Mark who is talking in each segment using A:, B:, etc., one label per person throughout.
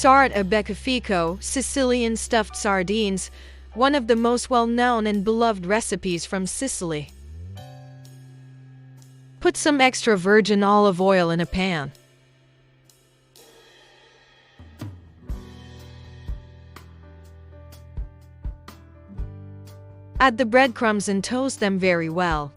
A: SARDE A BECCAFICO, Sicilian stuffed sardines, one of the most well-known and beloved recipes from Sicily. Put some extra virgin olive oil in a pan. Add the breadcrumbs and toast them very well.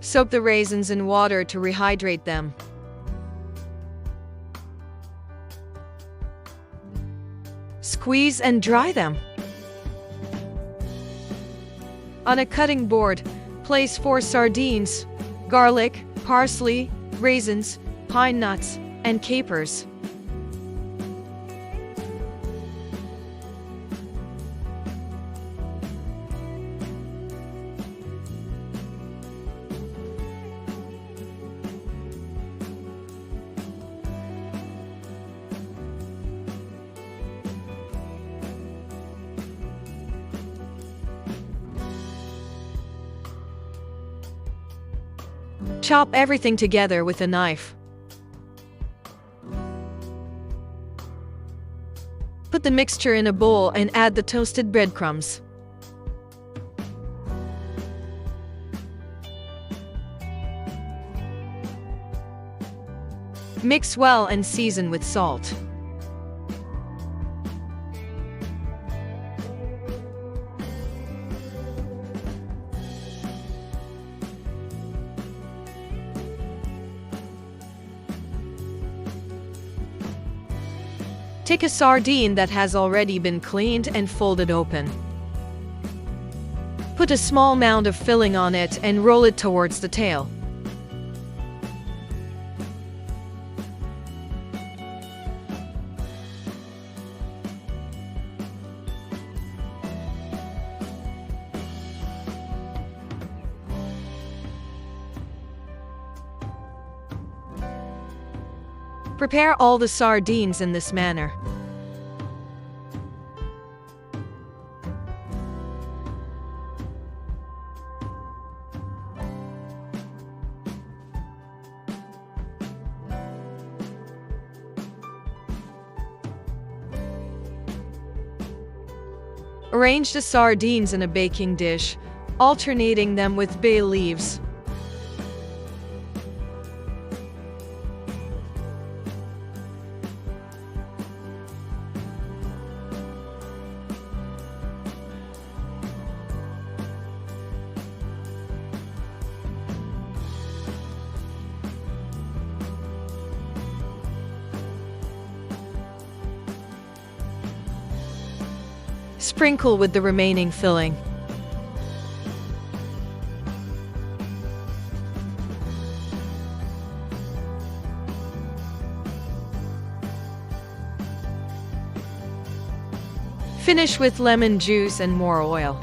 A: Soak the raisins in water to rehydrate them. Squeeze and dry them. On a cutting board, place 4 sardines, garlic, parsley, raisins, pine nuts, and capers. Chop everything together with a knife. Put the mixture in a bowl and add the toasted breadcrumbs. Mix well and season with salt. Take a sardine that has already been cleaned and folded open. Put a small mound of filling on it and roll it towards the tail. Prepare all the sardines in this manner. Arrange the sardines in a baking dish, alternating them with bay leaves. Sprinkle with the remaining filling. Finish with lemon juice and more oil.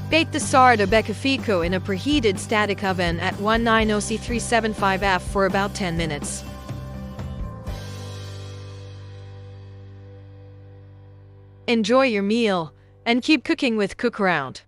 A: Bake the SARDE A BECCAFICO in a preheated static oven at 190 C375F for about 10 minutes. Enjoy your meal, and keep cooking with Cookaround.